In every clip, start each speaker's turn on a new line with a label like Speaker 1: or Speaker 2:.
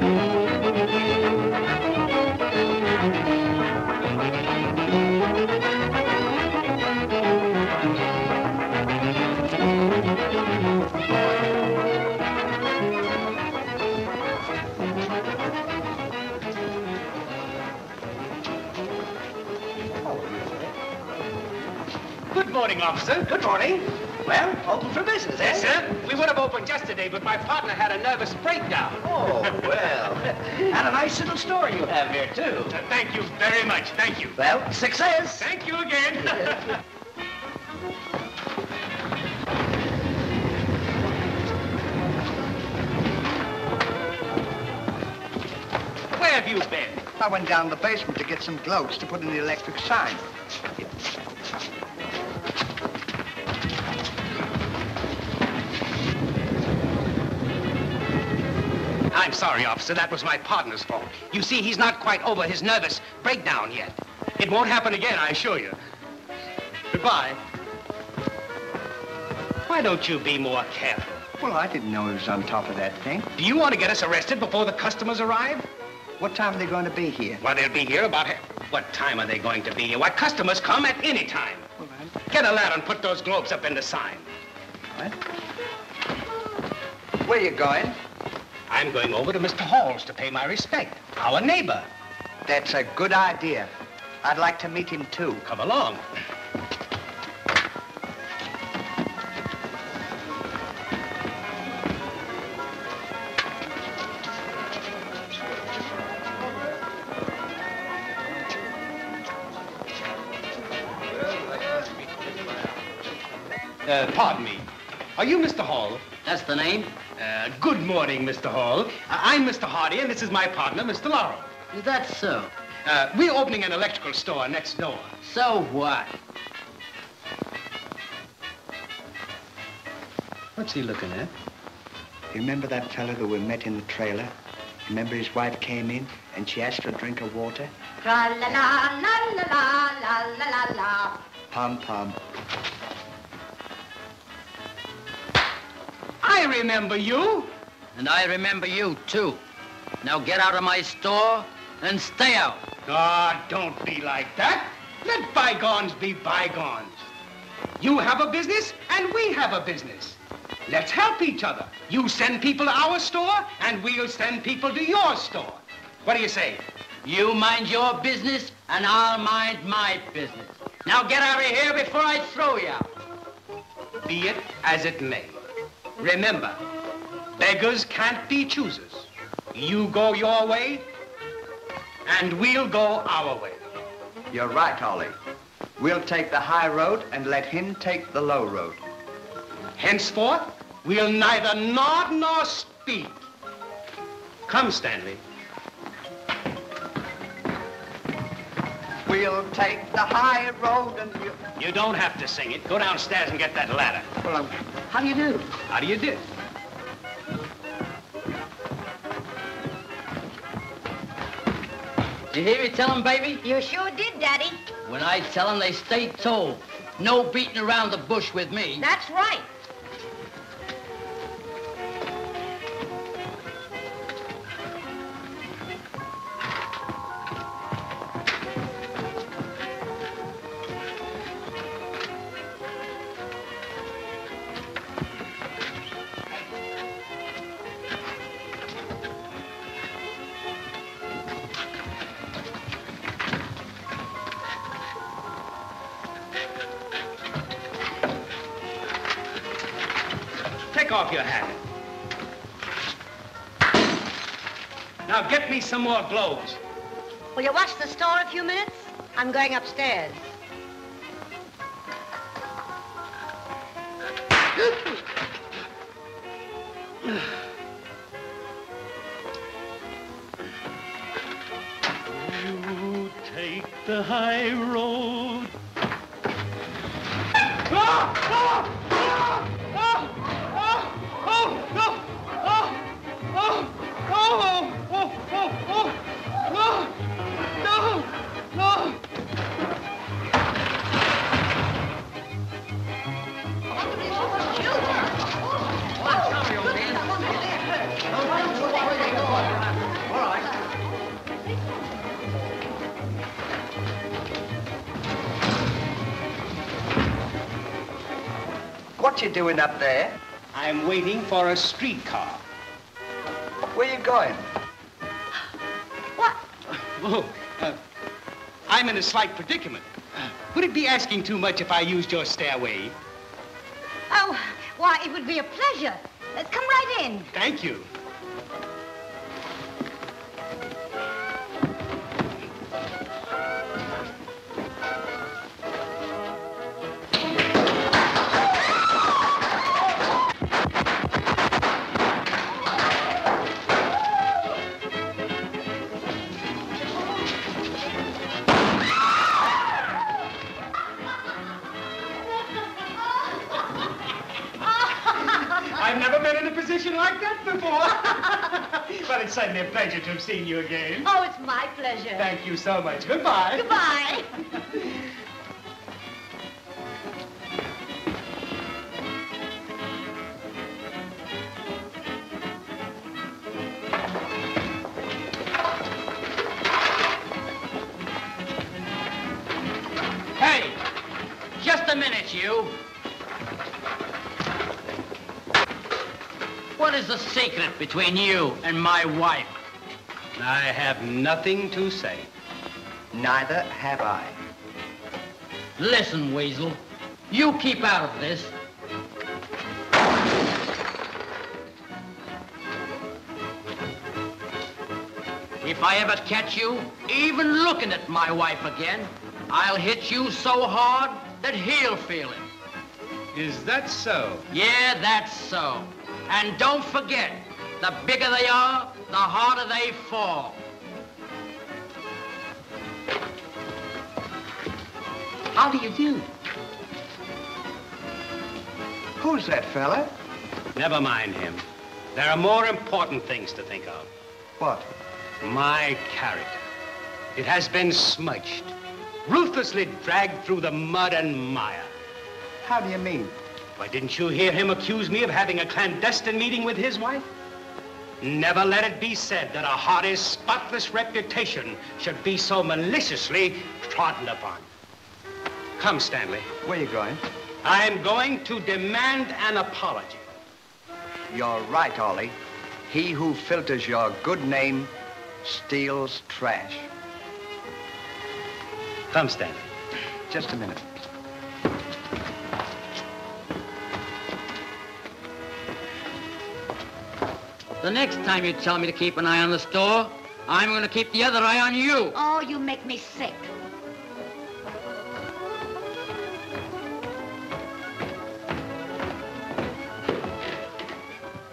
Speaker 1: Good morning, officer. Good morning. Well, open for business, eh?
Speaker 2: Yes, sir. We would have opened yesterday, but my partner had a nervous breakdown.
Speaker 1: Oh, well. And a nice little store you have here, too.
Speaker 2: Thank you very much. Thank you.
Speaker 1: Well, success.
Speaker 2: Thank you again. Where have you been?
Speaker 3: I went down to the basement to get some globes to put in the electric sign.
Speaker 2: I'm sorry, officer. That was my partner's fault. You see, he's not quite over his nervous breakdown yet. It won't happen again, I assure you. Goodbye. Why don't you be more careful?
Speaker 3: Well, I didn't know he was on top of that thing.
Speaker 2: Do you want to get us arrested before the customers arrive?
Speaker 3: What time are they going to be here?
Speaker 2: Well, they'll be here about... What time are they going to be here? Why, customers come at any time.
Speaker 3: All right.
Speaker 2: Get a ladder and put those globes up in the sign.
Speaker 3: What? Where you going?
Speaker 2: I'm going over to Mr. Hall's to pay my respect. Our neighbor.
Speaker 3: That's a good idea. I'd like to meet him, too.
Speaker 2: Come along. Pardon me. Are you Mr. Hall?
Speaker 4: That's the name.
Speaker 2: Good morning, Mr. Hall. I'm Mr. Hardy, and this is my partner, Mr. Laurel.
Speaker 4: Is that so?
Speaker 2: We're opening an electrical store next door.
Speaker 4: So what?
Speaker 2: What's he looking at?
Speaker 3: Remember that fellow that we met in the trailer? Remember his wife came in and she asked for a drink of water?
Speaker 5: Tra-la-la-la-la-la-la-la-la.
Speaker 3: Pom-pom.
Speaker 2: I remember you.
Speaker 4: And I remember you, too. Now get out of my store and stay out.
Speaker 2: God, don't be like that. Let bygones be bygones. You have a business, and we have a business. Let's help each other. You send people to our store, and we'll send people to your store. What do you say?
Speaker 4: You mind your business, and I'll mind my business. Now get out of here before I throw you out.
Speaker 2: Be it as it may. Remember, beggars can't be choosers. You go your way, and we'll go our way.
Speaker 3: You're right, Ollie. We'll take the high road and let him take the low road.
Speaker 2: Henceforth, we'll neither nod nor speak. Come, Stanley.
Speaker 3: We'll take the high road and
Speaker 2: You don't have to sing it. Go downstairs and get that ladder.
Speaker 3: Well, how do you do?
Speaker 2: How do you do?
Speaker 4: You hear me tell 'em, baby?
Speaker 5: You sure did, Daddy.
Speaker 4: When I tell 'em, they stay told. No beating around the bush with me.
Speaker 5: That's right.
Speaker 2: Take off your hat. Now get me some more globes.
Speaker 5: Will you watch the store a few minutes? I'm going upstairs.
Speaker 6: You take the high road.
Speaker 3: What you doing up there?
Speaker 2: I'm waiting for a streetcar.
Speaker 3: Where you going?
Speaker 5: What?
Speaker 2: Oh, I'm in a slight predicament. Would it be asking too much if I used your stairway?
Speaker 5: Oh, why, it would be a pleasure. Come right in.
Speaker 2: Thank you. I've never been in a position like that before. But it's certainly a pleasure to have seen you again.
Speaker 5: Oh, it's my pleasure.
Speaker 2: Thank you so much. Goodbye.
Speaker 5: Goodbye.
Speaker 4: Hey, just a minute, you. What is the secret between you and my wife?
Speaker 2: I have nothing to say.
Speaker 3: Neither have I.
Speaker 4: Listen, Weasel, you keep out of this. If I ever catch you even looking at my wife again, I'll hit you so hard that he'll feel it.
Speaker 2: Is that so?
Speaker 4: Yeah, that's so. And don't forget, the bigger they are, the harder they fall. How do you do?
Speaker 3: Who's that fella?
Speaker 2: Never mind him. There are more important things to think of.
Speaker 3: What?
Speaker 2: My character. It has been smudged, ruthlessly dragged through the mud and mire.
Speaker 3: How do you mean?
Speaker 2: Why, didn't you hear him accuse me of having a clandestine meeting with his wife? Never let it be said that a haughty, spotless reputation should be so maliciously trodden upon. Come, Stanley.
Speaker 3: Where you going?
Speaker 2: I'm going to demand an apology.
Speaker 3: You're right, Ollie. He who filters your good name steals trash.
Speaker 2: Come, Stanley.
Speaker 3: Just a minute.
Speaker 4: The next time you tell me to keep an eye on the store, I'm going to keep the other eye on you.
Speaker 5: Oh, you make me sick.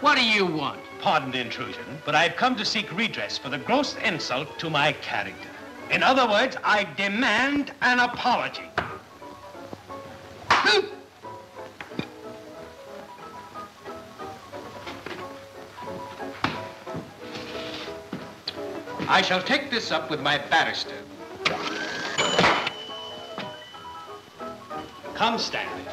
Speaker 4: What do you want?
Speaker 2: Pardon the intrusion, but I've come to seek redress for the gross insult to my character. In other words, I demand an apology. I shall take this up with my barrister. Come, Stanley.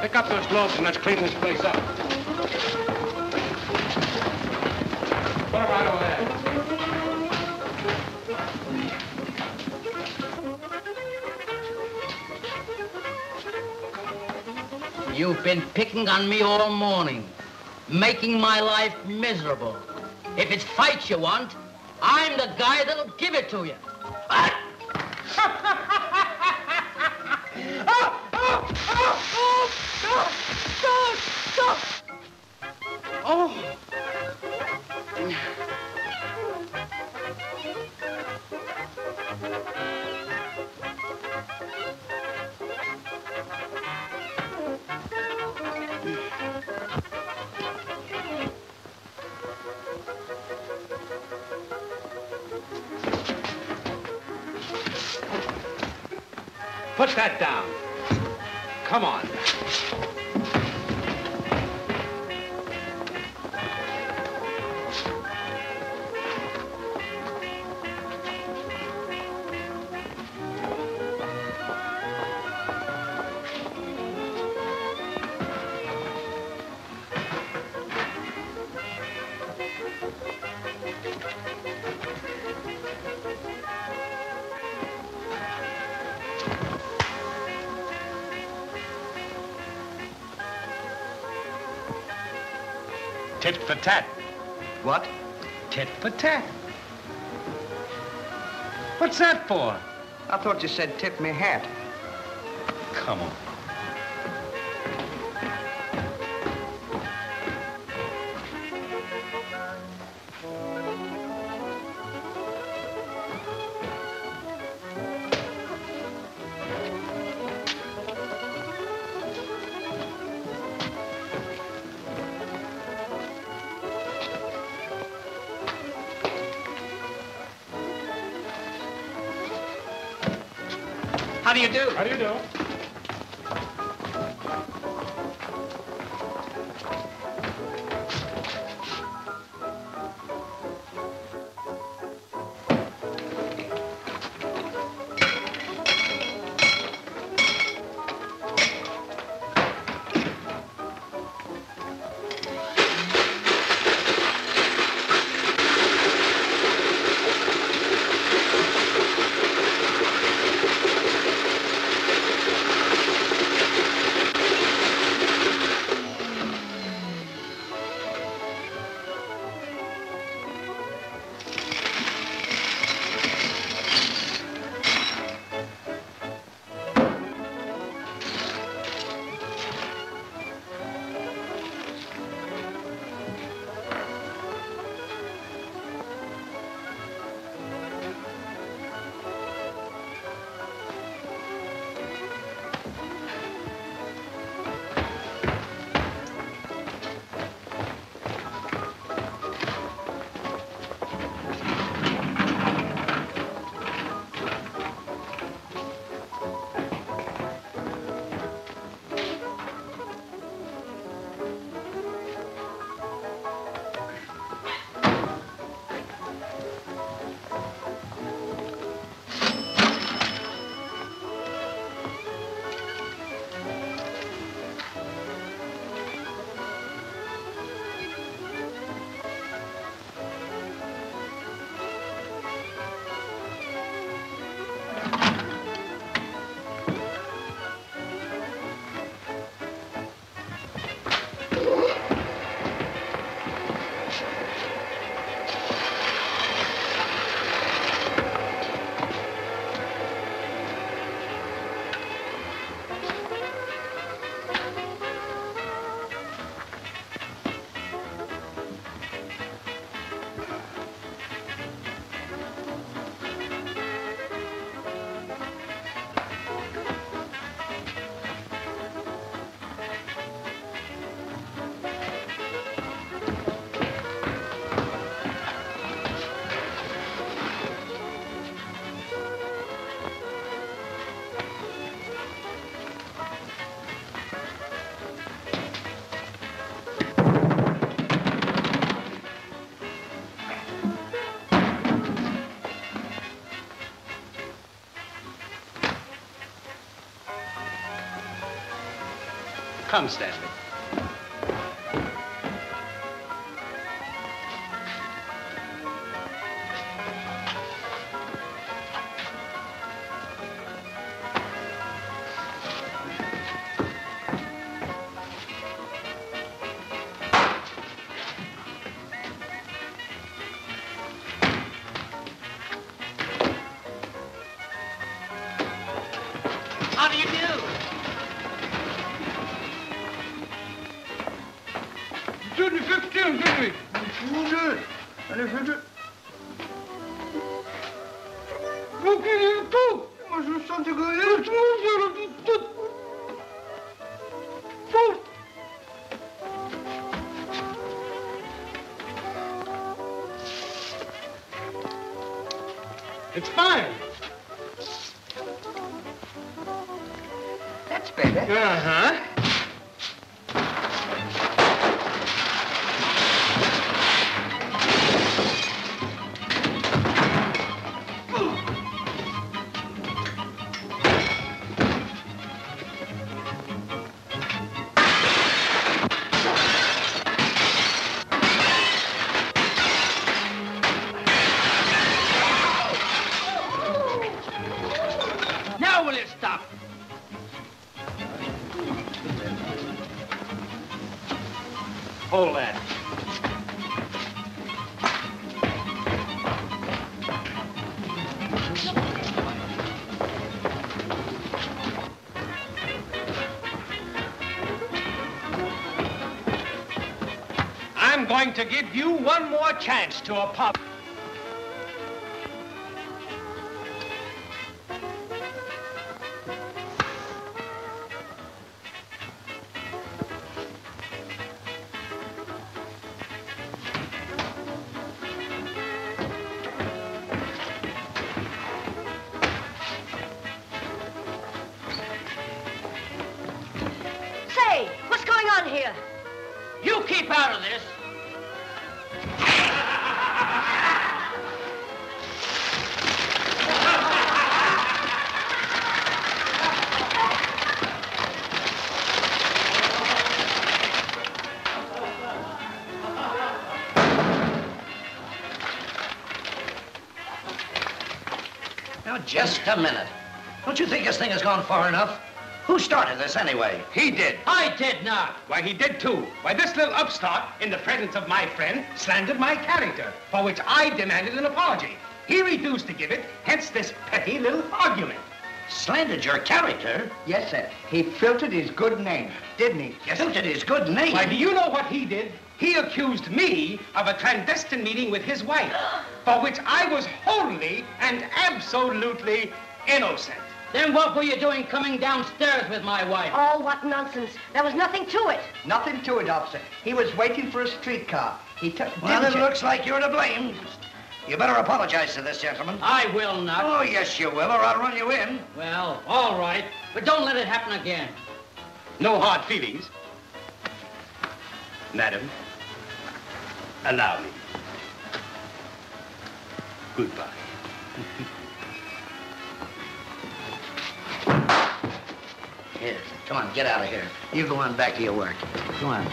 Speaker 2: Pick up those gloves and let's clean this place up. Put it right over there.
Speaker 4: You've been picking on me all morning, making my life miserable. If it's fight you want, I'm the guy that'll give it to you. Oh!
Speaker 2: Put that down. Come on. Tit for tat.
Speaker 3: What?
Speaker 2: Tit for tat. What's that for?
Speaker 3: I thought you said tip me hat.
Speaker 2: Come on.
Speaker 1: How do you do?
Speaker 2: How do you do? Come, Stanley.
Speaker 1: How do you do?
Speaker 2: It's fine.
Speaker 3: That's better.
Speaker 2: Uh-huh.
Speaker 4: Now will it stop?
Speaker 2: Hold that. I'm going to give you one more chance to apologize.
Speaker 5: Say, what's going on here?
Speaker 4: You keep out of this.
Speaker 7: Now, just a minute. Don't you think this thing has gone far enough? Who started this anyway?
Speaker 2: He did.
Speaker 4: I did not.
Speaker 2: Why, he did too. Why, this little upstart, in the presence of my friend, slandered my character, for which I demanded an apology. He refused to give it, hence this petty little argument.
Speaker 7: Slandered your character?
Speaker 3: Yes, sir. He filtered his good name, didn't he?
Speaker 7: Yes. Filtered his good name?
Speaker 2: Why, do you know what he did? He accused me of a clandestine meeting with his wife, for which I was wholly and absolutely innocent.
Speaker 4: Then what were you doing coming downstairs with my wife?
Speaker 5: Oh, what nonsense. There was nothing to it.
Speaker 3: Nothing to it, officer. He was waiting for a streetcar. He took...
Speaker 7: Well, it looks like you're to blame. You better apologize to this gentleman.
Speaker 4: I will not.
Speaker 7: Oh, yes, you will, or I'll run you in.
Speaker 4: Well, all right. But don't let it happen again.
Speaker 2: No hard feelings. Madam, allow me. Goodbye.
Speaker 7: Here, come on, get out of here. You go on back to your work. Go on.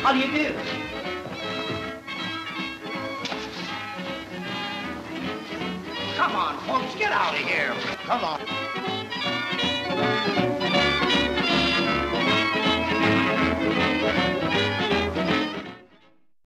Speaker 3: How do you do?
Speaker 7: Come on, folks, get out of here. Come on.